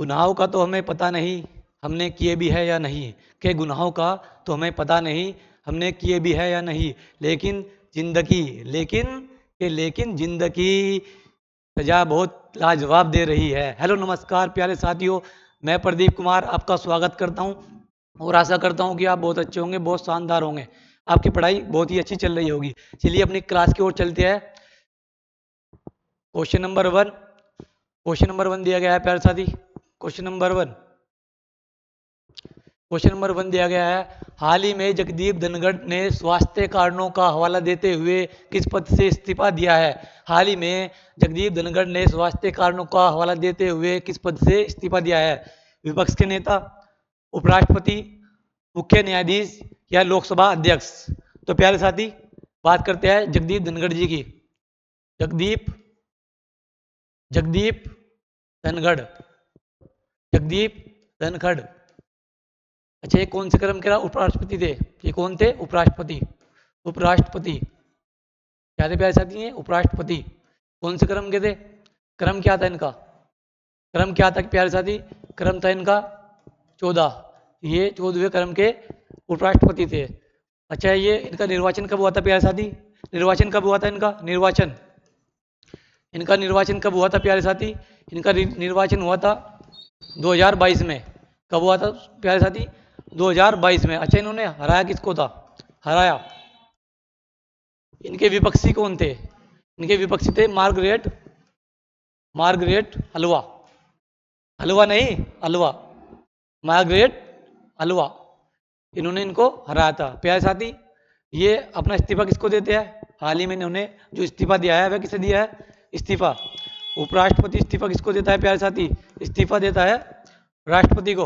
गुनाहों का तो हमें पता नहीं हमने किए भी है या नहीं, के गुनाहों का तो हमें पता नहीं हमने किए भी है या नहीं, लेकिन जिंदगी लेकिन जिंदगी सजा बहुत लाजवाब दे रही है। हेलो नमस्कार प्यारे साथियों, मैं प्रदीप कुमार आपका स्वागत करता हूं और आशा करता हूं कि आप बहुत अच्छे होंगे, बहुत शानदार होंगे, आपकी पढ़ाई बहुत ही अच्छी चल रही होगी। चलिए अपनी क्लास की ओर चलते हैं। क्वेश्चन नंबर वन दिया गया है प्यारे साथी। क्वेश्चन नंबर वन दिया गया है, हाल ही में जगदीप धनखड़ ने स्वास्थ्य कारणों का हवाला देते हुए किस पद से इस्तीफा दिया है। हाल ही में जगदीप धनखड़ ने स्वास्थ्य कारणों का हवाला देते हुए किस पद से इस्तीफा दिया है। विपक्ष के नेता, उपराष्ट्रपति, मुख्य न्यायाधीश या लोकसभा अध्यक्ष। तो प्यारे साथी बात करते हैं जगदीप धनखड़ जी की। जगदीप जगदीप धनखड़ जगदीप धनखड़। अच्छा, ये कौन से क्रम के उपराष्ट्रपति थे? ये कौन थे? उपराष्ट्रपति। उपराष्ट्रपति क्या थे प्यारे साथी? ये उपराष्ट्रपति। कौन से क्रम के थे? क्रम क्या था इनका? क्रम क्या था प्यारे साथी? क्रम था इनका 14। ये 14वें क्रम के उपराष्ट्रपति थे। अच्छा, ये इनका निर्वाचन कब हुआ था प्यारे साथी? निर्वाचन कब हुआ था इनका? इनका निर्वाचन कब हुआ था प्यारे साथी? इनका निर्वाचन हुआ था 2022 में। कब हुआ था प्यारे साथी? 2022 में। अच्छा, इन्होंने हराया किसको था? हराया, इनके विपक्षी कौन थे? इनके विपक्षी थे मार्गरेट हलवा। हलवा नहीं, हलवा, मार्गरेट हलवा। इन्होंने इनको हराया था प्यारे साथी। ये अपना इस्तीफा किसको देते हैं? हाल ही में इन्होंने जो इस्तीफा दिया है वह किसे दिया है? इस्तीफा उपराष्ट्रपति इस्तीफा किसको देता है प्यारे साथी? इस्तीफा देता है राष्ट्रपति को।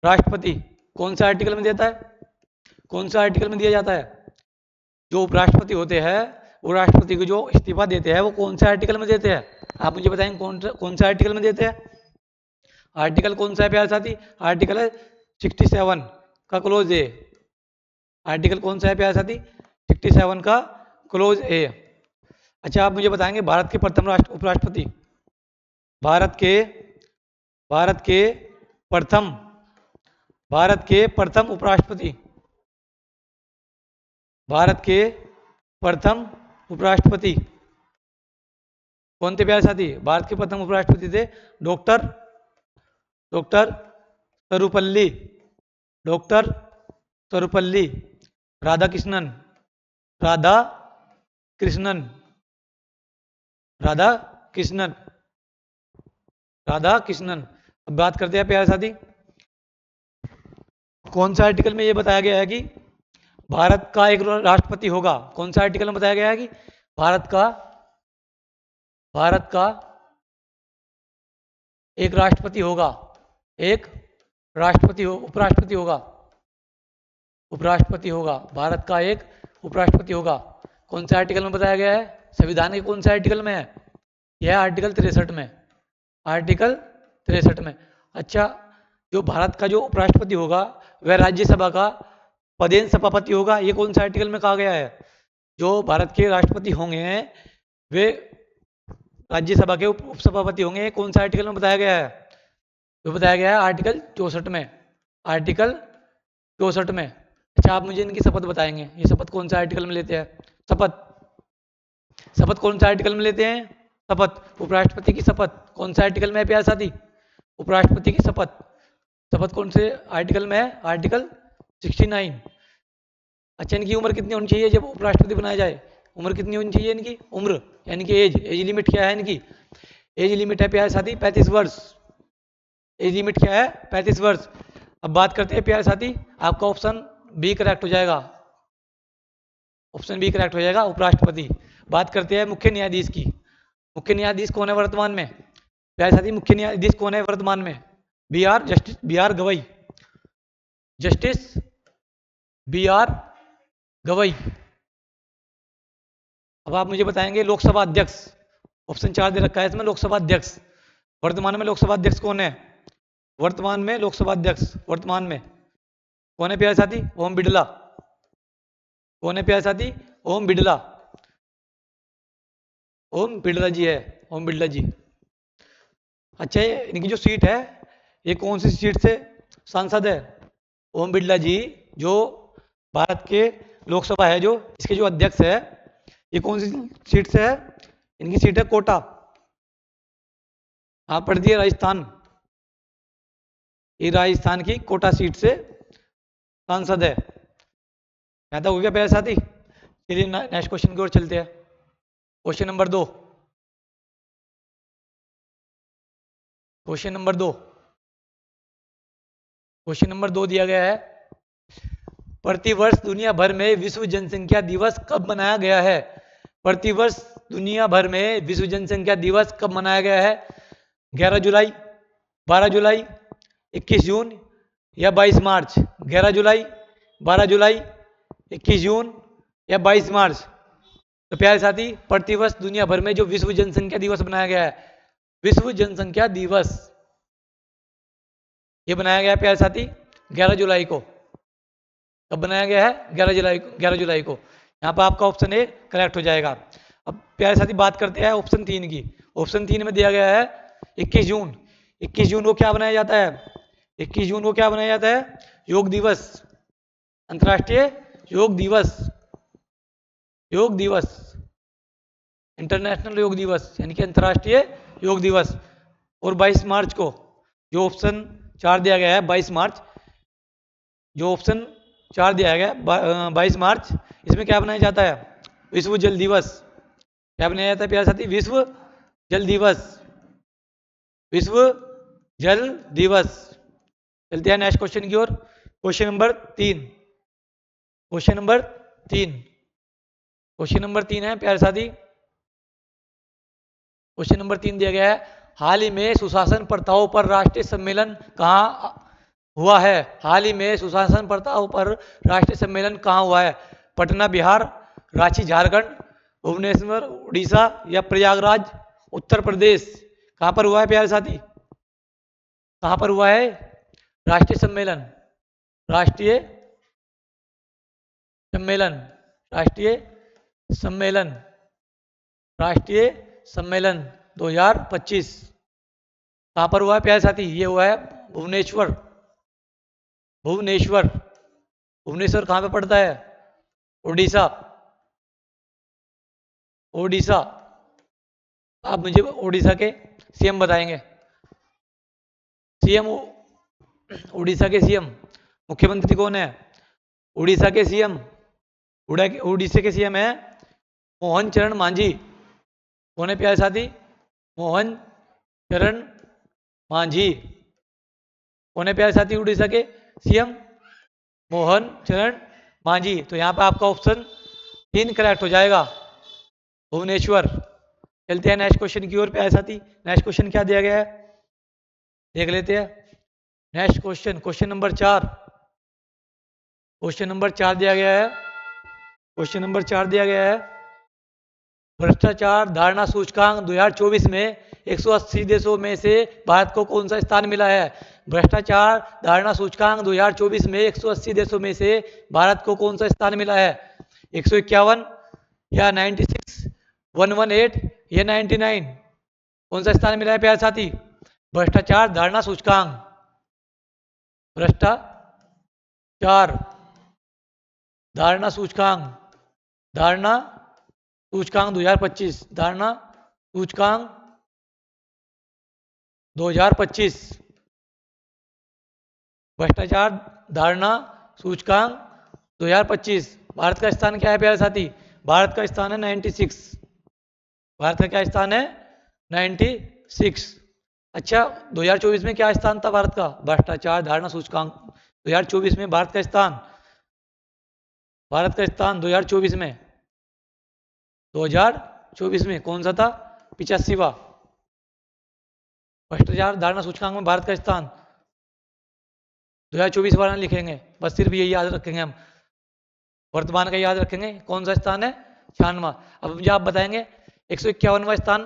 राष्ट्रपति कौन सा आर्टिकल में देता है? कौन सा आर्टिकल में दिया जाता है? जो उपराष्ट्रपति होते हैं वो राष्ट्रपति को जो इस्तीफा देते हैं वो कौन से आर्टिकल में देते हैं? आप मुझे बताएंगे कौन सा आर्टिकल में देते हैं? आर्टिकल कौन सा है प्यारे साथी? आर्टिकल है 67 का क्लोज ए। आर्टिकल कौन सा है प्यारे साथी? 67 का क्लोज ए। अच्छा, आप मुझे बताएंगे भारत के प्रथम उपराष्ट्रपति, भारत के भारत के प्रथम भारत के प्रथम उपराष्ट्रपति, भारत के प्रथम उपराष्ट्रपति कौन थे प्यारे साथी? भारत के प्रथम उपराष्ट्रपति थे डॉक्टर सर्वपल्ली डॉक्टर सर्वपल्ली राधाकृष्णन राधा कृष्णन राधा कृष्णन राधा कृष्णन। अब बात करते हैं प्यारे साथी, कौन सा आर्टिकल में ये बताया गया है कि भारत का एक राष्ट्रपति होगा? कौन सा आर्टिकल में बताया गया है कि भारत का एक राष्ट्रपति होगा? एक राष्ट्रपति उपराष्ट्रपति होगा, उपराष्ट्रपति होगा, भारत का एक उपराष्ट्रपति होगा। कौन सा आर्टिकल में बताया गया है? संविधान के कौन से आर्टिकल में है? यह आर्टिकल 63 में। आर्टिकल 63 में। अच्छा, जो भारत का जो उपराष्ट्रपति होगा वह राज्यसभा का पदेन सभापति होगा। ये कौन से आर्टिकल में कहा गया है? जो भारत के राष्ट्रपति होंगे वे राज्यसभा के उपसभापति होंगे। कौन सा आर्टिकल में बताया गया है? तो बताया गया है आर्टिकल 64 में। आर्टिकल 64 में। अच्छा, आप मुझे इनकी शपथ बताएंगे, ये शपथ कौन सा आर्टिकल में लेते हैं? शपथ कौन सा आर्टिकल में लेते हैं? शपथ उपराष्ट्रपति की शपथ कौन सा आर्टिकल में है प्यारे साथी? उपराष्ट्रपति की शपथ कौन से आर्टिकल में है? आर्टिकल 69। अच्छा, इनकी उम्र कितनी होनी चाहिए जब उपराष्ट्रपति बनाया जाए? उम्र कितनी होनी चाहिए इनकी? उम्र यानी कि एज लिमिट क्या है इनकी? एज लिमिट है प्यारे साथी 35 वर्ष। एज लिमिट क्या है? 35 वर्ष। अब बात करते हैं प्यारे साथी, आपका ऑप्शन बी करेक्ट हो जाएगा। ऑप्शन बी करेक्ट हो जाएगा, उपराष्ट्रपति। बात करते हैं मुख्य न्यायाधीश की। मुख्य न्यायाधीश कौन है वर्तमान में प्यारे साथी? मुख्य न्यायाधीश कौन है वर्तमान में? Justice B R Gavai. Justice B R Gavai. अब आप मुझे बताएंगे लोकसभा अध्यक्ष। ऑप्शन 4 दे रखा है इसमें, लोकसभा अध्यक्ष। वर्तमान में लोकसभा अध्यक्ष कौन है? वर्तमान में लोकसभा अध्यक्ष वर्तमान में कौन है प्यारे साथी? ओम बिड़ला। कौन है प्यारे साथी? ओम बिड़ला। ओम बिड़ला जी है, ओम बिड़ला जी। अच्छा, ये इनकी जो सीट है, ये कौन सी सीट से सांसद है? ओम बिरला जी, जो भारत के लोकसभा है, जो इसके जो अध्यक्ष है, ये कौन सी सीट से है? इनकी सीट है कोटा। आप पढ़ दिए राजस्थान, ये राजस्थान की कोटा सीट से सांसद है। यहाँ तक हो गया प्यारे साथी? चलिए नेक्स्ट क्वेश्चन की ओर चलते हैं। Question number 2। Question number 2। Question number 2 दिया गया है, प्रतिवर्ष दुनिया भर में विश्व जनसंख्या दिवस कब मनाया गया है? प्रतिवर्ष दुनिया भर में विश्व जनसंख्या दिवस कब मनाया गया है? 11 जुलाई, 12 जुलाई, 21 जून या 22 मार्च? 11 जुलाई, 12 जुलाई, 21 जून या 22 मार्च? तो प्यारे साथी, प्रतिवर्ष दुनिया भर में जो विश्व जनसंख्या दिवस बनाया गया है, विश्व जनसंख्या दिवस, ये बनाया गया है प्यारे साथी 11 जुलाई को। कब बनाया गया है? 11 जुलाई को। 11 जुलाई को। यहाँ पर आपका ऑप्शन ए करेक्ट हो जाएगा। अब प्यारे साथी बात करते हैं ऑप्शन 3 की। ऑप्शन 3 में दिया गया है 21 जून। 21 जून को क्या बनाया जाता है? 21 जून को क्या बनाया जाता है? योग दिवस, अंतर्राष्ट्रीय योग दिवस। योग दिवस, इंटरनेशनल योग दिवस, यानी कि अंतर्राष्ट्रीय योग दिवस। और 22 मार्च को, जो ऑप्शन 4 दिया गया है 22 मार्च, जो ऑप्शन 4 दिया गया 22 मार्च, इसमें क्या बनाया जाता है? विश्व जल दिवस। क्या बनाया जाता है प्यारे साथी? विश्व जल दिवस। विश्व जल दिवस। चलते हैं नेक्स्ट क्वेश्चन की ओर। Question number 3। Question number 3। Question number 3 है प्यारे साथी, क्वेश्चन नंबर 3 दिया गया है, हाल ही में सुशासन प्रथाओं पर राष्ट्रीय सम्मेलन कहाँ हुआ है? हाल ही में सुशासन प्रथाओं पर राष्ट्रीय सम्मेलन कहाँ हुआ है? पटना बिहार, रांची झारखंड, भुवनेश्वर उड़ीसा या प्रयागराज उत्तर प्रदेश? कहाँ पर हुआ है प्यारे साथी? कहाँ पर हुआ है राष्ट्रीय सम्मेलन? राष्ट्रीय सम्मेलन, राष्ट्रीय सम्मेलन, राष्ट्रीय सम्मेलन 2025 कहाँ पर हुआ है प्यारे साथी? ये हुआ है भुवनेश्वर। भुवनेश्वर। भुवनेश्वर कहाँ पे पड़ता है? उड़ीसा। उड़ीसा। आप मुझे उड़ीसा के सीएम बताएंगे। सीएम, उड़ीसा के सीएम, मुख्यमंत्री कौन है? उड़ीसा के सीएम, उड़ीसा के सीएम है मोहन चरण मांझी। कौन है प्यारे साथी? मोहन चरण मांझी। कौन है प्यारे साथी उड़ीसा के सीएम? मोहन चरण मांझी। तो यहाँ पे आपका ऑप्शन 3 करेक्ट हो जाएगा, भुवनेश्वर। चलते हैं नेक्स्ट क्वेश्चन की ओर प्यारे साथी। नेक्स्ट क्वेश्चन क्या दिया गया है देख लेते हैं। Next question, question number 4। Question number 4 दिया गया है, क्वेश्चन नंबर 4 दिया गया है, भ्रष्टाचार धारणा सूचकांक 2024 में 180 देशों में से भारत को कौन सा स्थान मिला है? भ्रष्टाचार धारणा सूचकांक 2024 में 180 देशों में से भारत को कौन सा स्थान मिला है? 151 या 96, 118 या 99? कौन सा स्थान मिला है प्यारे साथी? भ्रष्टाचार धारणा सूचकांक, भ्रष्टाचार धारणा सूचकांक, धारणा सूचकांक 2025, धारणा सूचकांक 2025, भ्रष्टाचार धारणा सूचकांक 2025। भारत का स्थान क्या है प्यारे साथी? भारत का स्थान है 96। भारत का क्या स्थान है? 96। अच्छा, 2024 में क्या स्थान था भारत का? भ्रष्टाचार धारणा सूचकांक 2024 में भारत का स्थान, भारत का स्थान 2024 में, 2024 में कौन सा था? 85वां। भ्रष्टाचार धारणा सूचकांक में भारत का स्थान 2024 वाला लिखेंगे, बस सिर्फ यही याद रखेंगे हम, वर्तमान का याद रखेंगे। कौन सा स्थान है? 96वां। अब मुझे आप बताएंगे 151वां स्थान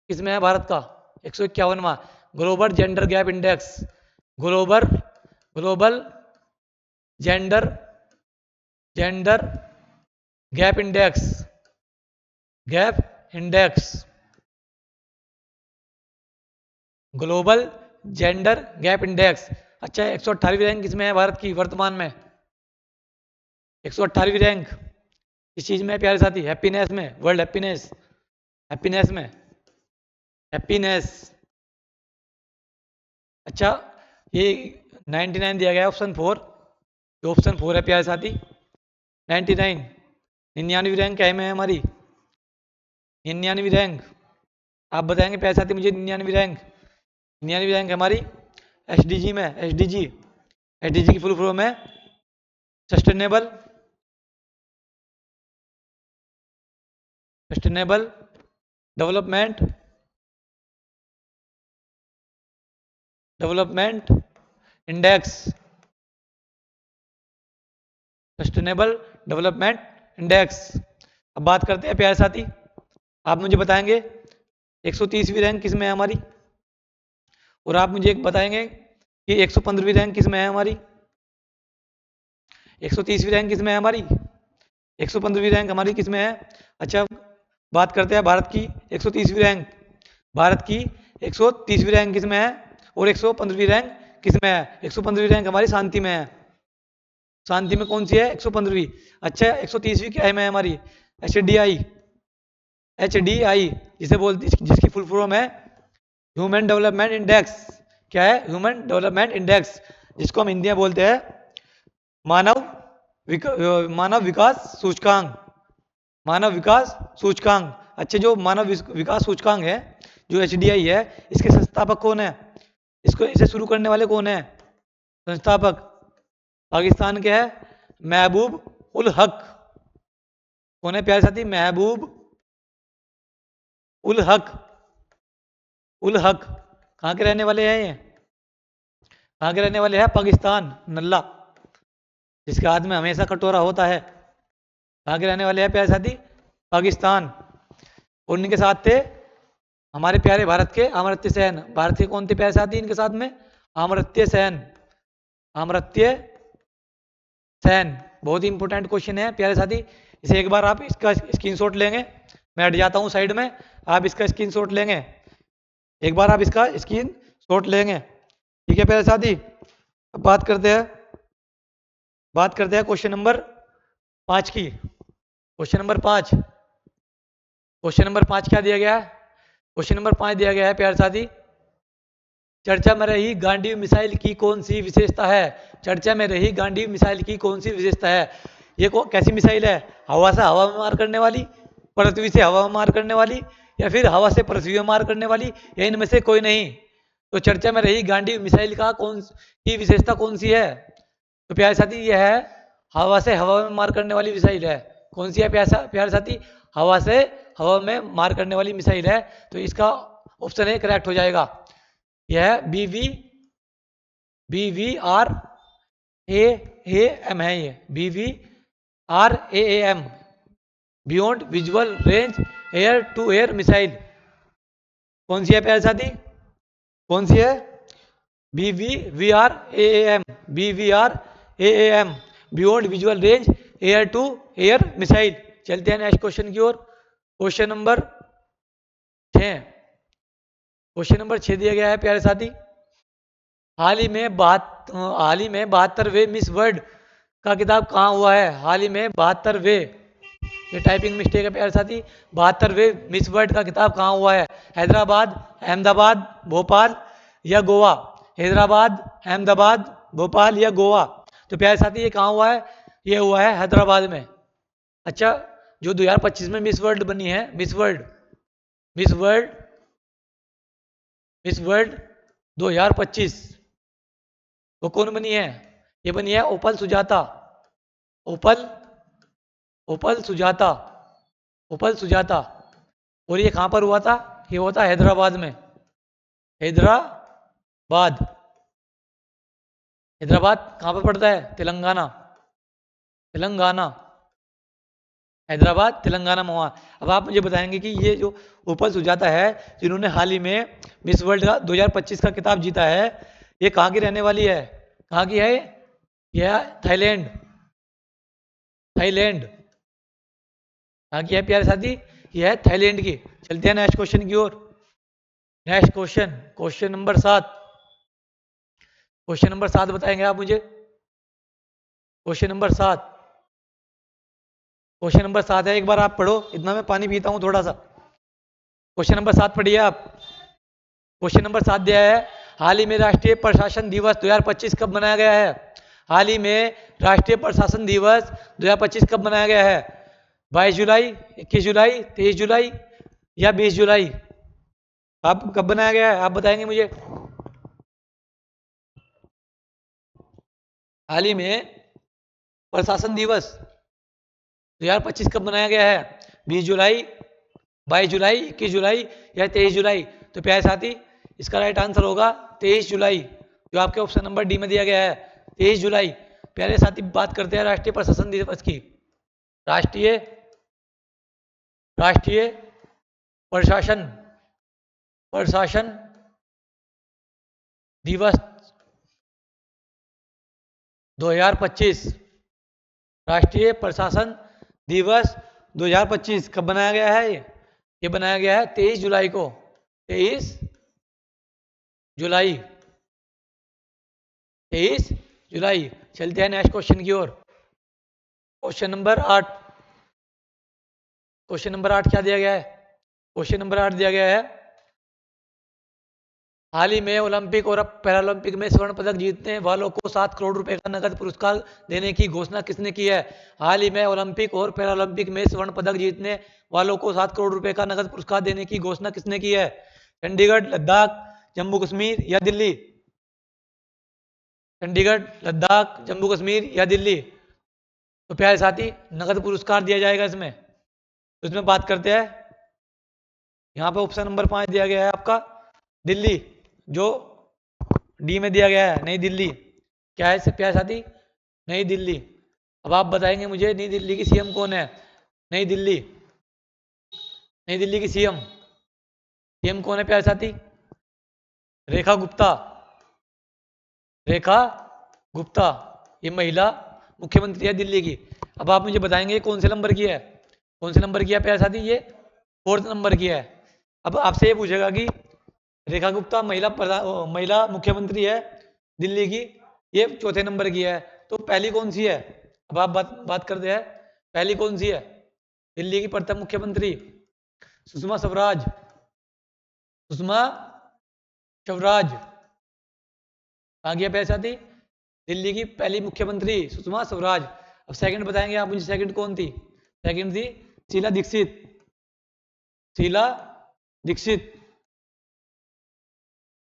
किसमें है भारत का? 151वां, global gender gap index, global global gender gender gap index, gap index global gender gap index. अच्छा, 118वीं रैंक किसमें है भारत की वर्तमान में? 118वीं रैंक इस चीज में है प्यारे साथी, हैप्पीनेस में, वर्ल्ड हैप्पीनेस, हैप्पीनेस में, हैप्पीनेस। अच्छा, ये 99 दिया गया है ऑप्शन 4, ये ऑप्शन 4 है प्यारे साथी। 99, 99वीं रैंक क्या है में है हमारी? 99वीं रैंक, आप बताएंगे प्यारे साथी मुझे 99वीं रैंक? 99वीं रैंक हमारी एसडीजी में, एसडीजी, एसडीजी की फुल फॉर्म है sustainable, sustainable development, development index, sustainable development index. अब बात करते हैं प्यारे साथी, आप मुझे बताएंगे 130वीं रैंक किस में है हमारी, और आप मुझे एक बताएंगे कि 115वीं रैंक किस में है हमारी। 130वीं रैंक किस में है हमारी, 115वीं रैंक हमारी किस में है? अच्छा, बात करते हैं भारत की 130वीं रैंक, भारत की 130वीं रैंक किस में है और 115वीं रैंक किस में है? 115वीं रैंक हमारी शांति में है, शांति में कौन सी है? 115वीं। अच्छा, 130वीं क्या है में हमारी? H D I, H D I, जिसे बोलती, जिसकी फुल फॉर्म है ह्यूमन डेवलपमेंट इंडेक्स। क्या है? ह्यूमन डेवलपमेंट इंडेक्स, जिसको हम हिंदी में बोलते हैं मानव मानव विकास सूचकांक, मानव विकास सूचकांक। अच्छा, जो मानव विकास सूचकांक है, जो एचडीआई है, इसके संस्थापक कौन है? इसको इसे शुरू करने वाले कौन है संस्थापक? पाकिस्तान के है महबूब उल हक। कौन है प्यारे साथी? महबूब उल हक, उल हक। कहाँ के रहने वाले हैं ये? कहाँ के रहने वाले हैं? पाकिस्तान, नल्ला, जिसके हाथ में हमेशा कटोरा होता है। कहाँ के रहने वाले हैं प्यारे साथी? पाकिस्तान। और इनके साथ थे हमारे प्यारे भारत के अमर्त्य सेन। भारत के कौन थे प्यारे साथी इनके साथ में? अमर्त्य सेन, अमर्त्य सेन। बहुत ही इंपॉर्टेंट क्वेश्चन है प्यारे साथी, इसे एक बार आप इसका स्क्रीनशॉट लेंगे। मैं हट जाता हूँ साइड में, आप इसका स्क्रीनशॉट लेंगे, एक बार आप इसका स्क्रीनशॉट लेंगे, ठीक है प्यारे साथी। अब बात करते हैं क्वेश्चन नंबर 5 की। क्वेश्चन नंबर 5, क्वेश्चन नंबर 5 क्या दिया गया है? क्वेश्चन नंबर 5 दिया गया है प्यारे साथी, चर्चा में रही गांडीव मिसाइल की कौन सी विशेषता है? चर्चा में रही गांडीव मिसाइल की कौन सी विशेषता है? ये कैसी मिसाइल है? हवा से हवा में मार करने वाली, पृथ्वी से हवा में मार करने वाली, या फिर हवा से पृथ्वी में मार करने वाली, या इनमें से कोई नहीं? तो चर्चा में रही गांडीव मिसाइल का कौन की विशेषता कौन सी है? तो प्यारे साथी यह है हवा से हवा में मार करने वाली मिसाइल है। कौन सी है प्यारे साथी? हवा से हवा में मार करने वाली मिसाइल है। तो इसका ऑप्शन ए करेक्ट हो जाएगा। यह BVRAAM है, ये BVRAAM, beyond visual range air to air missile. कौन सी है प्यारे साथी? कौन सी है? BVRAAM beyond visual range air to air missile. चलते हैं नेक्स्ट क्वेश्चन की ओर। क्वेश्चन नंबर 6, क्वेश्चन नंबर 6 दिया गया है प्यारे साथी, हाल ही में 72वें मिस वर्ल्ड का खिताब कहाँ हुआ है? हाल ही में 72वें, ये टाइपिंग मिस्टेक है प्यारे साथी, 72वें मिस वर्ल्ड का खिताब कहाँ हुआ है? हैदराबाद, अहमदाबाद, भोपाल या गोवा? हैदराबाद, अहमदाबाद, भोपाल या गोवा? तो प्यारे साथी ये कहाँ हुआ है? ये हुआ है हैदराबाद में। अच्छा, जो 2025 में मिस वर्ल्ड बनी है, miss world, miss world, miss world 2025, वो कौन बनी है? ये बनी है ओपल सुजाता, ओपल, ओपल सुजाता, ओपल सुजाता। और ये कहाँ पर हुआ था? ये हुआ था हैदराबाद में, हैदराबाद। हैदराबाद कहाँ पर पड़ता है? तेलंगाना, तेलंगाना, हैदराबाद तेलंगाना में हुआ। अब आप मुझे बताएंगे कि ये जो ओपल सुजाता है, जिन्होंने हाल ही में मिस वर्ल्ड का 2025 का खिताब जीता है, ये कहाँ की रहने वाली है? कहाँ की है? यह थाईलैंड, थाईलैंड। कहाँ की है प्यारे साथी? यह है थाईलैंड की। चलते हैं नेक्स्ट क्वेश्चन की ओर। Next question, question number 7। Question number 7 बताएंगे आप मुझे। क्वेश्चन नंबर 7, क्वेश्चन नंबर 7 है, एक बार आप पढ़ो, इतना मैं पानी पीता हूँ थोड़ा सा। क्वेश्चन नंबर 7 पढ़िए आप। क्वेश्चन नंबर 7 दिया है, हाल ही में राष्ट्रीय प्रशासन दिवस 2025 कब मनाया गया है? हाल ही में राष्ट्रीय प्रशासन दिवस 2025 कब मनाया गया है? 22 जुलाई, 21 जुलाई, 23 जुलाई या 20 जुलाई? आप कब बनाया गया है, आप बताएंगे मुझे। हाल ही में प्रशासन दिवस 2025 कब मनाया गया है? 20 जुलाई, 22 जुलाई, 21 जुलाई या 23 जुलाई? तो प्यारे साथी, इसका राइट आंसर होगा 23 जुलाई, जो आपके ऑप्शन नंबर डी में दिया गया है, 23 जुलाई। प्यारे साथी, बात करते हैं राष्ट्रीय प्रशासन दिवस की। राष्ट्रीय राष्ट्रीय प्रशासन प्रशासन दिवस 2025, राष्ट्रीय प्रशासन दिवस 2025 कब बनाया गया है? ये बनाया गया है 23 जुलाई को, 23 जुलाई, 23 जुलाई। चलते हैं नेक्स्ट क्वेश्चन की ओर। Question number 8। क्वेश्चन नंबर 8 क्या दिया गया है? क्वेश्चन नंबर 8 दिया गया है, हाल ही में ओलंपिक और पैरालंपिक में स्वर्ण पदक जीतने वालों को 7 करोड़ रुपए का नगद पुरस्कार देने की घोषणा किसने की है? हाल ही में ओलंपिक और पैरालंपिक में स्वर्ण पदक जीतने वालों को 7 करोड़ रुपए का नगद पुरस्कार देने की घोषणा किसने की है? चंडीगढ़, लद्दाख, जम्मू कश्मीर या दिल्ली? चंडीगढ़, लद्दाख, जम्मू कश्मीर या दिल्ली? तो प्यारे साथी, नगद पुरस्कार दिया जाएगा इसमें। तो इसमें बात करते हैं, यहाँ पे ऑप्शन नंबर 5 दिया गया है आपका दिल्ली, जो डी में दिया गया है, नई दिल्ली। क्या है प्यारे साथी? नई दिल्ली। अब आप बताएंगे मुझे, नई दिल्ली की सीएम कौन है? नई दिल्ली, नई दिल्ली की सीएम, सीएम कौन है प्यारे साथी? रेखा गुप्ता, रेखा गुप्ता, ये महिला मुख्यमंत्री है दिल्ली की। अब आप मुझे बताएंगे कौन से नंबर की है? कौन से नंबर की है प्यारे साथी? ये 4th नंबर की है। अब आपसे ये पूछेगा कि रेखा गुप्ता महिला मुख्यमंत्री है दिल्ली की, ये 4थे नंबर की है, तो पहली कौन सी है? अब आप बात करते हैं, पहली कौन सी है दिल्ली की प्रथम मुख्यमंत्री? सुषमा स्वराज, सुषमा स्वराज आ गया प्यारे साथी, दिल्ली की पहली मुख्यमंत्री सुषमा स्वराज। अब सेकंड बताएंगे आप मुझे, सेकंड कौन थी? सेकंड थी शीला दीक्षित, शीला दीक्षित,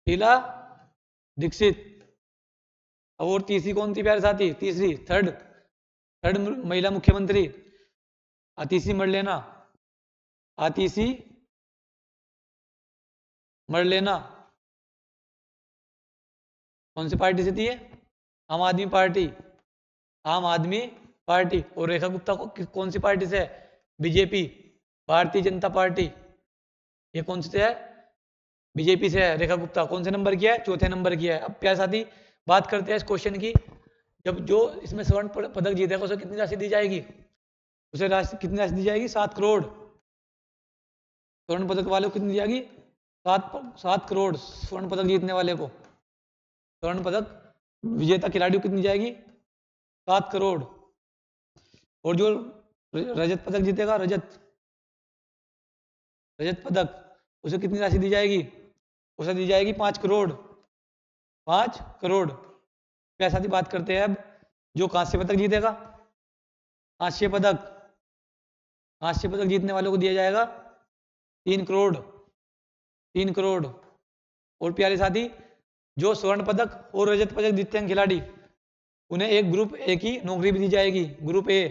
शीला दीक्षित। और तीसरी कौन थी प्यारे साथी? तीसरी, थर्ड, थर्ड महिला मुख्यमंत्री आतिशी मरलेना, आतिशी मरलेना। कौन सी पार्टी से थी ये? आम आदमी पार्टी, आम आदमी पार्टी। और रेखा गुप्ता को कौन सी पार्टी से है? BJP, Bharatiya Janata party. ये कौन से है? बीजेपी से है। रेखा गुप्ता कौन से नंबर की है? 4थे नंबर की है। अब प्यारे साथी, बात करते हैं इस क्वेश्चन की। जब जो इसमें स्वर्ण पदक जीतेगा उसे कितनी राशि दी जाएगी? उसे राशि कितनी राशि दी जाएगी? 7 करोड़। स्वर्ण पदक वाले को कितनी दी जाएगी? 7 करोड़ स्वर्ण पदक जीतने वाले को, स्वर्ण पदक विजेता खिलाड़ी को कितनी जाएगी? 7 करोड़। और जो रजत पदक जीतेगा, रजत रजत पदक, उसे कितनी राशि दी जाएगी? उसे दी जाएगी 5 करोड़, 5 करोड़। क्या साथी, बात करते हैं अब जो कांस्य पदक जीतेगा, कांस्य पदक, कांस्य पदक जीतने वालों को दिया जाएगा 3 करोड़, 3 करोड़। और प्यारे साथी, जो स्वर्ण पदक और रजत पदक जीतते हैं खिलाड़ी, उन्हें एक ग्रुप ए की नौकरी भी दी जाएगी। ग्रुप ए,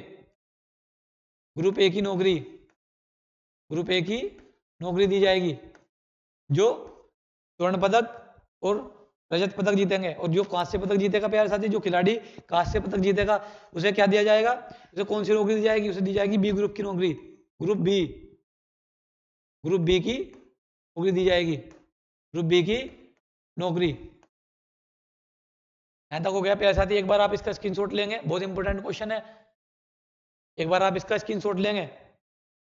ग्रुप ए की नौकरी, ग्रुप ए की नौकरी दी जाएगी। जो स्वर्ण पदक और रजत पदक जीतेंगे, और जो कांस्य पदक जीतेगा प्यारे साथी, जो खिलाड़ी कांस्य पदक जीतेगा, उसे क्या दिया जाएगा? उसे कौन सी नौकरी दी जाएगी? उसे दी जाएगी बी ग्रुप की नौकरी, ग्रुप बी, ग्रुप बी की नौकरी दी जाएगी, ग्रुप बी की नौकरी। यहां तक हो गया प्यारे साथी। एक बार आप इसका स्क्रीनशॉट लेंगे, बहुत इंपॉर्टेंट क्वेश्चन है, एक बार आप इसका स्क्रीनशॉट लेंगे,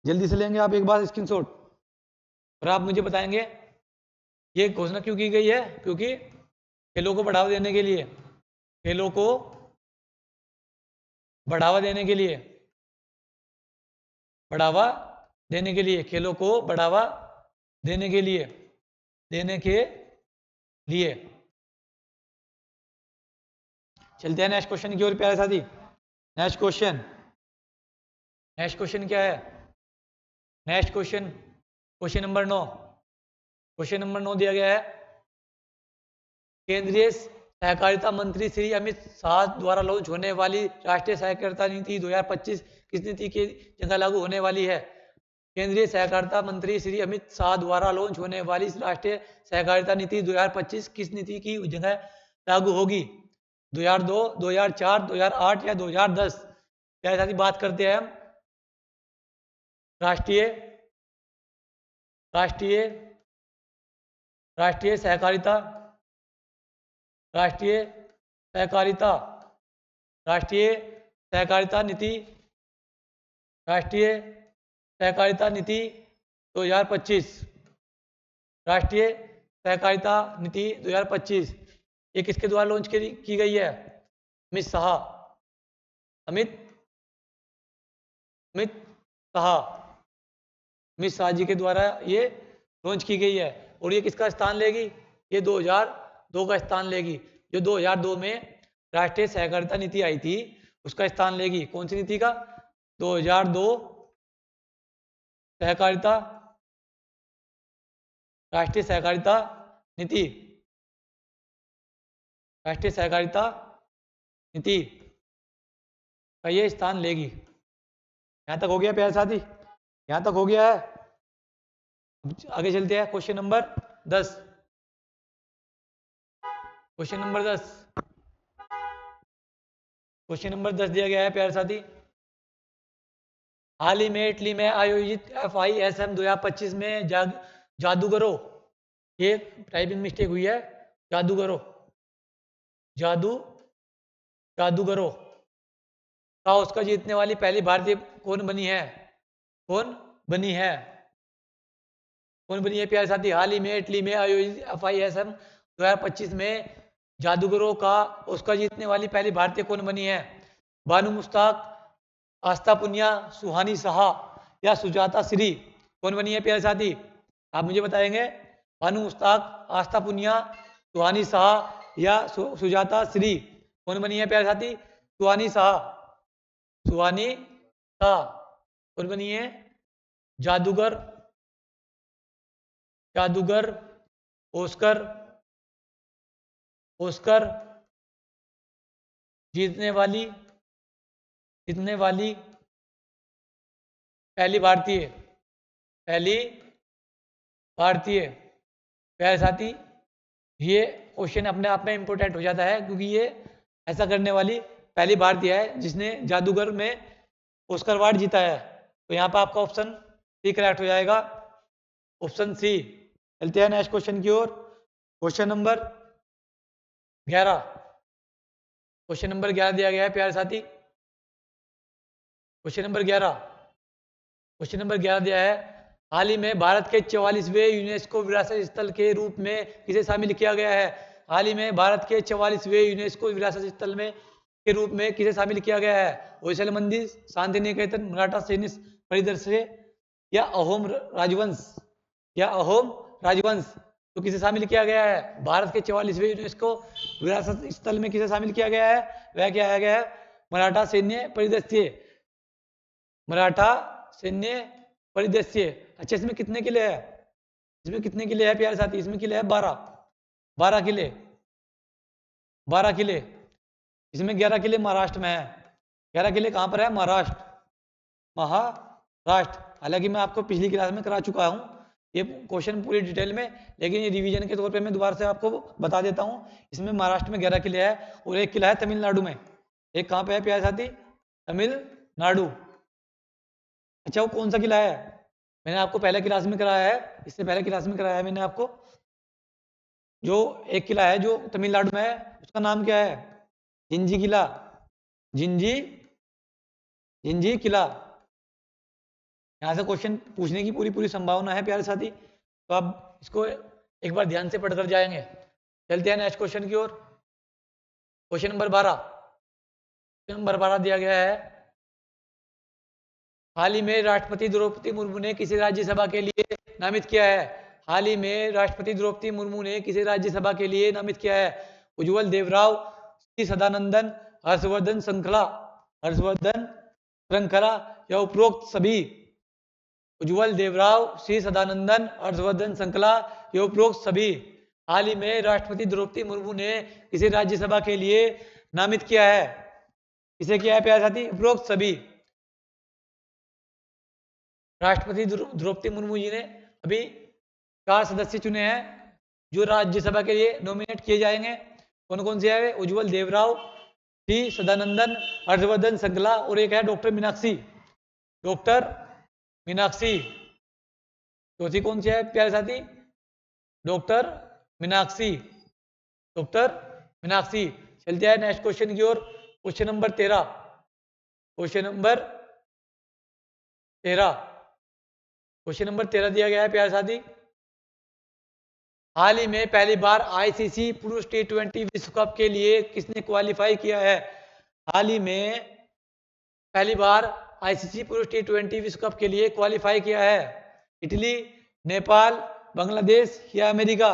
जल्दी से लेंगे आप एक बार स्क्रीनशॉट, और आप मुझे बताएंगे ये घोषणा क्यों की गई है? क्योंकि खेलों को बढ़ावा देने के लिए, खेलों को बढ़ावा देने के लिए, बढ़ावा देने के लिए, खेलों को बढ़ावा देने के लिए, देने के लिए। चलते हैं नेक्स्ट क्वेश्चन की ओर प्यारे साथी। नेक्स्ट क्वेश्चन, नेक्स्ट क्वेश्चन क्या है? Next question, question number 9। Question number 9 दिया गया है, केंद्रीय सहकारिता मंत्री श्री अमित शाह द्वारा लॉन्च होने वाली राष्ट्रीय सहकारिता नीति 2025 किस नीति की जगह लागू होने वाली है? केंद्रीय सहकारिता मंत्री श्री अमित शाह द्वारा लॉन्च होने वाली राष्ट्रीय सहकारिता नीति 2025 किस नीति की जगह लागू होगी? 2002, 2004, 2008 या 2010? क्या साथी बात करते हैं हम राष्ट्रीय राष्ट्रीय राष्ट्रीय सहकारिता, राष्ट्रीय सहकारिता, राष्ट्रीय सहकारिता नीति, राष्ट्रीय सहकारिता नीति 2025, राष्ट्रीय सहकारिता नीति 2025 ये किसके द्वारा लॉन्च की गई है? अमित शाह, अमित शाह, अमित शाह जी के द्वारा ये लॉन्च की गई है। और ये किसका स्थान लेगी? ये 2002 का स्थान लेगी। जो 2002 में राष्ट्रीय सहकारिता नीति आई थी उसका स्थान लेगी। कौन सी नीति का? 2002 सहकारिता, राष्ट्रीय सहकारिता नीति, राष्ट्रीय सहकारिता नीति का ये स्थान लेगी। यहां तक हो गया प्यारे साथी? यहां तक हो गया है? आगे चलते हैं question number 10। Question number 10, question number 10 दिया गया है प्यारे साथी, हाल ही में इटली में आयोजित FISM 2025 में जादूगरों, ये टाइपिंग मिस्टेक हुई है, जादूगरों, जादूगरों का उसका जीतने वाली पहली भारतीय कौन बनी है? कौन बनी है? कौन बनी है प्यारे साथी? हाल ही में इटली में आयोजित FISM 2025 में जादूगरों का उसका जीतने वाली पहली भारतीय कौन बनी है? बानू मुश्ताक, आस्था पुनिया, सुहानी शाह या सुजाता श्री? कौन बनी है प्यारे साथी? आप मुझे बताएंगे। बानू मुश्ताक, आस्था पुनिया, सुहानी शाह या सुजाता श्री? कौन बनी है प्यारे साथी? सुहानी शाह, सुहानी शाह। कौन बनी है? जादूगर, जादूगर, ओस्कर, ओस्कर जीतने वाली, जीतने वाली पहली भारतीय, पहली भारतीय। प्यारे साथी ये क्वेश्चन अपने आप में इंपॉर्टेंट हो जाता है क्योंकि ये ऐसा करने वाली पहली भारतीय है जिसने जादूगर में ऑस्कर अवार्ड जीता है। तो यहाँ पर आपका ऑप्शन सी करेक्ट हो जाएगा, ऑप्शन सी। चलते हैं नेक्स्ट क्वेश्चन की ओर। क्वेश्चन नंबर 11, क्वेश्चन नंबर 11 दिया गया है प्यारे साथी। क्वेश्चन नंबर 11, क्वेश्चन नंबर 11 दिया है, हाल ही में भारत के 44वें यूनेस्को विरासत स्थल के रूप में किसे शामिल किया गया है? हाल ही में भारत के 44वें यूनेस्को विरासत स्थल में के रूप में किसे शामिल किया गया है? होयसल मंदिर, शांति निकेतन, मराठा सैन्य परिदृश्य या अहोम राजवंश, या अहोम राजवंश? तो किसे शामिल किया गया है? भारत के 44वें यूनेस्को विरासत स्थल में किसे शामिल किया गया है? वह क्या गया है? मराठा सैन्य परिदृश्य, मराठा सैन्य परिदृश्य। अच्छा इसमें कितने किले हैं? इसमें कितने किले हैं प्यारे साथी? इसमें किले हैं 12, 12 किले, 12 किले। इसमें 11 किले महाराष्ट्र में है। 11 किले कहाँ पर है? महाराष्ट्र, महाराष्ट्र। हालांकि मैं आपको पिछली क्लास में करा चुका हूँ ये क्वेश्चन पूरी डिटेल में, लेकिन ये रिवीजन के तौर पे मैं दोबारा से आपको बता देता हूँ। इसमें महाराष्ट्र में 11 किले हैं और एक किला है तमिलनाडु में। एक कहाँ पे है प्यारे साथी? तमिलनाडु। अच्छा वो कौन सा किला है? मैंने आपको पहले क्लास में कराया है, इससे पहले क्लास में कराया है मैंने आपको। जो एक किला है जो तमिलनाडु में है उसका नाम क्या है? जिंजी किला, जिंजी, जिंजी किला। यहाँ से क्वेश्चन पूछने की पूरी पूरी संभावना है प्यारे साथी। तो आप इसको एक बार ध्यान से पढ़कर जाएंगे। चलते हैं नेक्स्ट क्वेश्चन की ओर। क्वेश्चन नंबर 12, क्वेश्चन नंबर 12 दिया गया है, हाल ही में राष्ट्रपति द्रौपदी मुर्मू ने किसी राज्यसभा के लिए नामित किया है? हाल ही में राष्ट्रपति द्रौपदी मुर्मू ने किसी राज्यसभा के लिए नामित किया है? उज्जवल देवराव, सी सदानंदन, हर्षवर्धन श्रृंखला, हर्षवर्धन श्रृंखला या उपरोक्त सभी? उज्जवल देवराव, सी सदानंदन, हर्षवर्धन श्रृंखला या उपरोक्त सभी? हाल ही में राष्ट्रपति द्रौपदी मुर्मू ने किसी राज्यसभा के लिए नामित किया है? किसे किया है प्यारे साथी? उपरोक्त सभी। राष्ट्रपति द्रौपदी मुर्मू जी ने अभी 4 सदस्य चुने हैं जो राज्यसभा के लिए नॉमिनेट किए जाएंगे। कौन कौन से है? उज्जवल देवराव, सी सदानंदन, हर्षवर्धन श्रृंखला और एक है डॉक्टर मीनाक्षी। डॉक्टर मीनाक्षी। चौथी कौन सी है प्यारे साथी? डॉक्टर मीनाक्षी। डॉक्टर मीनाक्षी। चलते हैं नेक्स्ट क्वेश्चन की ओर। Question number 13, question number 13, question number 13 दिया गया है प्यारे साथी, हाल ही में पहली बार आईसीसी पुरुष T20 विश्व कप के लिए किसने क्वालिफाई किया है? हाल ही में पहली बार आईसीसी पुरुष T20 विश्व कप के लिए क्वालिफाई किया है? इटली, नेपाल, बांग्लादेश या अमेरिका?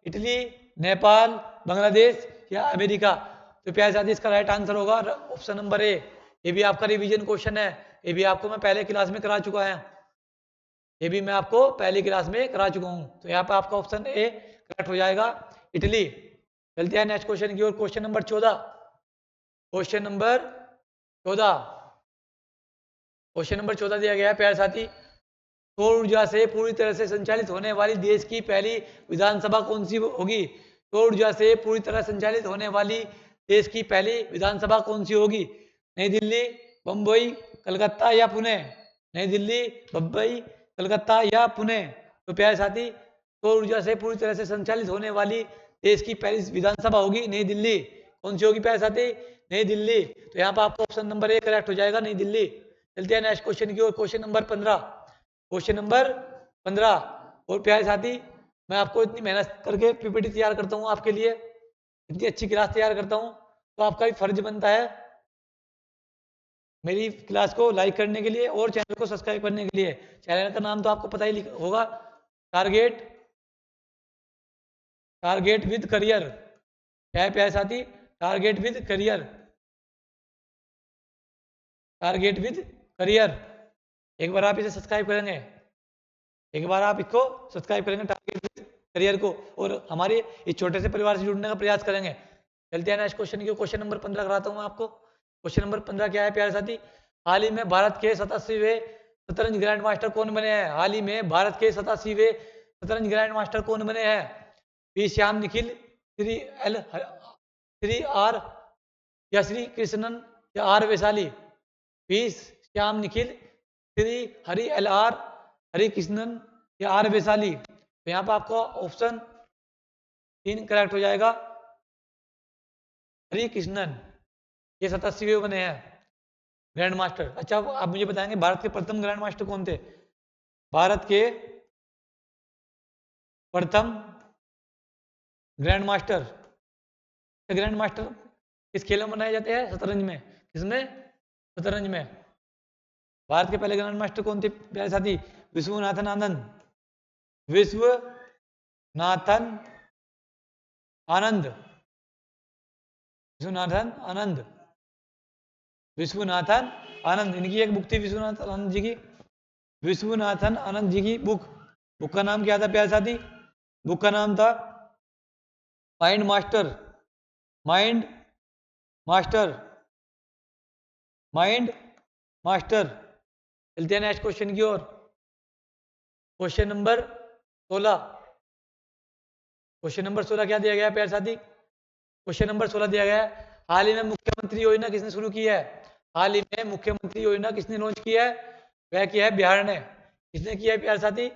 इटली, नेपाल, बांग्लादेश या अमेरिका? तो प्यारे साथी इसका राइट आंसर होगा ऑप्शन नंबर ए। ये भी आपका रिवीजन क्वेश्चन है, ये भी आपको मैं पहले क्लास में करा चुका है, ये भी मैं आपको पहली क्लास में करा चुका हूं। तो यहाँ पे आपका ऑप्शन ए करेक्ट हो जाएगा, इटली। चलते हैं नेक्स्ट क्वेश्चन की ओर। Question number 14, question number 14, question number 14 दिया गया है प्यारे साथी, सौर ऊर्जा से पूरी तरह से संचालित होने वाली देश की पहली विधानसभा कौन सी होगी? सौर ऊर्जा से पूरी तरह संचालित होने वाली देश की पहली विधानसभा कौन सी होगी? नई दिल्ली, बम्बई, कलकत्ता या पुणे? नई दिल्ली, बम्बई, कलकत्ता या पुणे? तो प्यारे साथी सौर ऊर्जा से पूरी तरह से संचालित होने वाली देश की पहली विधानसभा होगी नई दिल्ली। कौन सी होगी प्यारे साथी? नई दिल्ली। तो यहाँ पर आपका ऑप्शन नंबर ए करेक्ट हो जाएगा, नई दिल्ली। चलते हैं नेक्स्ट क्वेश्चन की ओर। Question number 15, question number 15। और प्यारे साथी मैं आपको इतनी मेहनत करके पीपीटी तैयार करता हूँ आपके लिए, इतनी अच्छी क्लास तैयार करता हूँ, तो आपका भी फर्ज बनता है मेरी क्लास को लाइक करने के लिए और चैनल को सब्सक्राइब करने के लिए। चैनल का नाम तो आपको पता ही होगा, टारगेट, टारगेट विद करियर। क्या है प्यारे साथी? Target with career, target with career. एक बार आप इसे सब्सक्राइब करेंगे, एक बार आप इसको सब्सक्राइब करेंगे टारगेट विद करियर को, और हमारे इस छोटे से परिवार से जुड़ने का प्रयास करेंगे। चलते हैं नेक्स्ट क्वेश्चन की। क्वेश्चन नंबर 15 कराता हूँ मैं आपको। क्वेश्चन नंबर 15 क्या है प्यारे साथी? हाल ही में भारत के 87वें शतरंज ग्रैंड मास्टर कौन बने हैं? हाल ही में भारत के 87वें शतरंज ग्रैंड मास्टर कौन बने हैं? पी श्याम निखिल, श्री आर या श्री कृष्णन या R Vaishali? P Shyam Nikhil, Sri Hari L R, Hari Krishnan या आर वैशाली? तो यहाँ पर आपको ऑप्शन 3 करेक्ट हो जाएगा, हरि कृष्णन। ये 87वें बने हैं ग्रैंड मास्टर। अच्छा आप मुझे बताएंगे भारत के प्रथम ग्रैंड मास्टर कौन थे? भारत के प्रथम ग्रैंड मास्टर, ग्रैंड मास्टर किस खेल में बनाए जाते हैं? शतरंज में। किसमें? शतरंज में। भारत के पहले ग्रैंड मास्टर कौन थे प्यारे साथी? विश्वनाथन आनंद, विश्वनाथन आनंद, विश्वनाथन आनंद, विश्वनाथन आनंद। इनकी एक बुक थी विश्वनाथन आनंद जी की, विश्वनाथन आनंद जी की बुक, बुक का नाम क्या था प्यारे साथी? बुक का नाम था mind master, mind master, mind master. चलते हैं नेक्स्ट क्वेश्चन की ओर। क्वेश्चन नंबर 16, क्वेश्चन नंबर 16 क्या दिया गया है प्यारे साथी? क्वेश्चन नंबर 16 दिया गया है, हाल ही में मुख्यमंत्री योजना किसने शुरू की है? हाल ही में मुख्यमंत्री योजना किसने लॉन्च किया है? वह किया है बिहार ने। किसने किया है प्यारे साथी?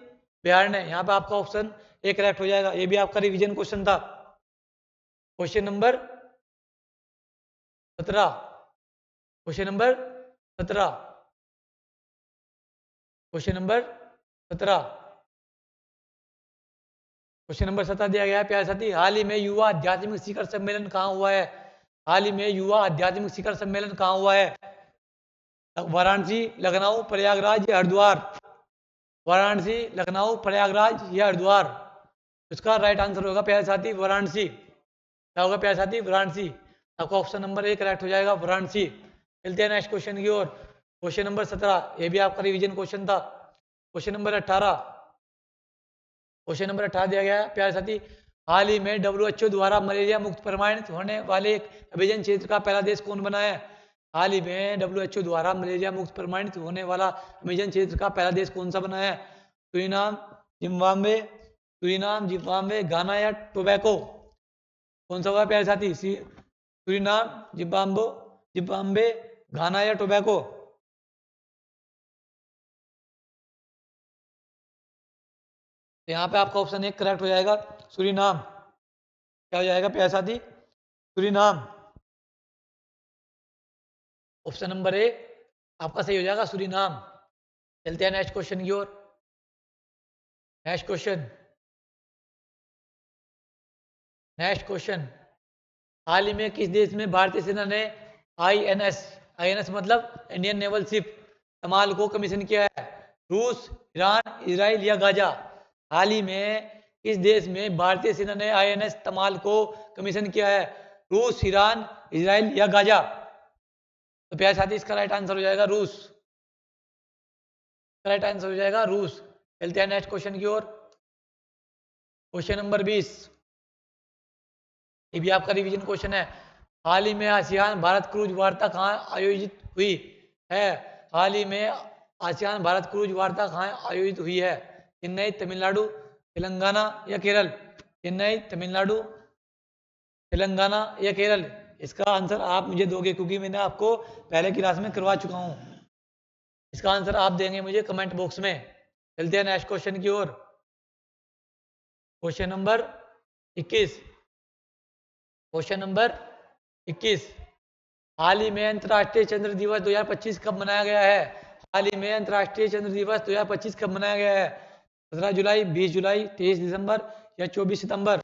बिहार ने। यहाँ पे आपका ऑप्शन ए करेक्ट हो जाएगा, ये भी आपका रिवीजन क्वेश्चन था। Question number 17, question number 17, question number 17। Question number 17 दिया गया है प्यारे साथी, हाल ही में युवा आध्यात्मिक शिखर सम्मेलन कहाँ हुआ है? हाल ही में युवा आध्यात्मिक शिखर सम्मेलन कहाँ हुआ है? वाराणसी, लखनऊ, प्रयागराज या हरिद्वार? वाराणसी, लखनऊ, प्रयागराज या हरिद्वार? इसका राइट आंसर होगा प्यारे साथी वाराणसी। क्या होगा प्यारे साथी? वाराणसी। आपका ऑप्शन नंबर 1 करेक्ट हो जाएगा, वाराणसी। चलते हैं नेक्स्ट क्वेश्चन की ओर। क्वेश्चन नंबर 17, ये भी आपका रिवीजन क्वेश्चन था। क्वेश्चन नंबर 18, क्वेश्चन नंबर 18 दिया गया है प्यारे साथी, हाल ही में WHO द्वारा मलेरिया मुक्त प्रमाणित होने वाले एक अभिजन क्षेत्र का पहला देश कौन बना है? हाल ही में WHO द्वारा मलेरिया मुक्त प्रमाणित होने वाला अभिजन क्षेत्र का पहला देश कौन सा बना है? सूरीनाम, जिम्बाब्वे, सूरीनाम, जिम्बाब्वे, घाना या टोबैको? कौन सा हुआ प्यारे साथी? सूरीनाम, जिम्बाब्वे, घाना या टोबैको? तो यहाँ पे आपका ऑप्शन 1 करेक्ट हो जाएगा, सूरीनाम। क्या हो जाएगा प्यारे साथी? सूरीनाम। ऑप्शन नंबर 1 आपका सही हो जाएगा, सूरीनाम। चलते हैं नेक्स्ट क्वेश्चन की ओर। नेक्स्ट क्वेश्चन, नेक्स्ट क्वेश्चन, हाल ही में किस देश में भारतीय सेना ने INS मतलब इंडियन नेवल शिप तमाल को कमीशन किया है? रूस, ईरान, इजराइल या गाजा? हाल ही में किस देश में भारतीय सेना ने INS तमाल को कमीशन किया है? रूस, ईरान, इजराइल या गाजा? तो प्यारे साथी इसका राइट आंसर हो जाएगा रूस। राइट आंसर हो जाएगा रूस। चलते हैं नेक्स्ट क्वेश्चन की ओर। क्वेश्चन नंबर 20, ये भी आपका रिवीजन क्वेश्चन है। हाल ही में आसियान भारत क्रूज वार्ता कहाँ आयोजित हुई है? हाल ही में आसियान भारत क्रूज वार्ता कहाँ आयोजित हुई है? चेन्नई, तमिलनाडु, तेलंगाना या केरल? चेन्नई, तमिलनाडु, तेलंगाना या केरल? इसका आंसर आप मुझे दोगे क्योंकि मैंने आपको पहले क्लास में करवा चुका हूँ। इसका आंसर आप देंगे मुझे कमेंट बॉक्स में। चलते हैं नेक्स्ट क्वेश्चन की ओर। क्वेश्चन नंबर 21, क्वेश्चन नंबर 21, हाल ही में अंतर्राष्ट्रीय चंद्र दिवस 2025 कब मनाया गया है? हाल ही में अंतर्राष्ट्रीय चंद्र दिवस 2025 कब मनाया गया है? 17 जुलाई, 20 जुलाई, 23 दिसंबर या 24 सितंबर?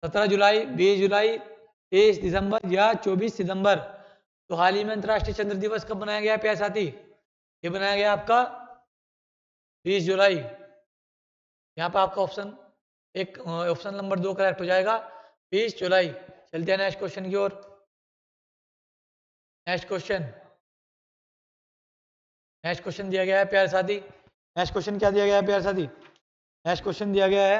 17 जुलाई, 20 जुलाई, 23 दिसंबर या 24 सितंबर? तो हाल ही में अंतर्राष्ट्रीय चंद्र दिवस कब मनाया गया है प्यारे साथी? ये बनाया गया आपका 20 जुलाई। यहाँ पर आपका ऑप्शन नंबर 2 करेक्ट हो जाएगा, 20 जुलाई। चलते हैं नेक्स्ट क्वेश्चन की ओर। नेक्स्ट क्वेश्चन, नेक्स्ट क्वेश्चन दिया गया है प्यारे साथी। नेक्स्ट क्वेश्चन क्या दिया गया है प्यारे साथी? नेक्स्ट क्वेश्चन दिया गया है,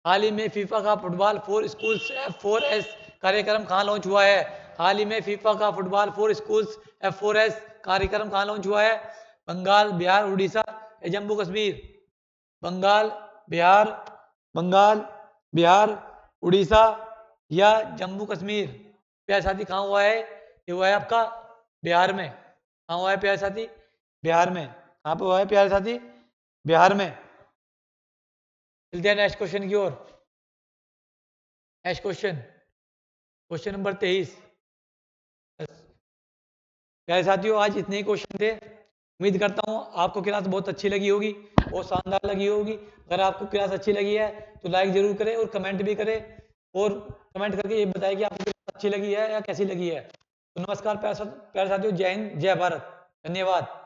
हाल ही में फीफा का फुटबॉल फॉर स्कूल्स F4S कार्यक्रम कहाँ लॉन्च हुआ है? हाल ही में फीफा का फुटबॉल फॉर स्कूल्स F4S कार्यक्रम कहाँ लॉन्च हुआ है? बंगाल, बिहार, उड़ीसा या जम्मू कश्मीर? बंगाल, बिहार, बंगाल, बिहार, उड़ीसा या जम्मू कश्मीर? प्यारे साथी कहाँ हुआ है? ये हुआ है आपका बिहार में। कहाँ हुआ है प्यारे साथी? बिहार में। कहाँ पे हुआ है प्यारे साथी? बिहार में। चलते हैं नेक्स्ट क्वेश्चन की ओर। Next question, question number 23। प्यारे साथियों आज इतने ही क्वेश्चन थे। उम्मीद करता हूँ आपको क्लास बहुत अच्छी लगी होगी, बहुत शानदार लगी होगी। अगर आपको क्लास अच्छी लगी है तो लाइक जरूर करें और कमेंट भी करें, और कमेंट करके ये बताएं कि आपको क्लास अच्छी लगी है या कैसी लगी है। तो नमस्कार प्यारे साथियों, जय हिंद, जय भारत, धन्यवाद।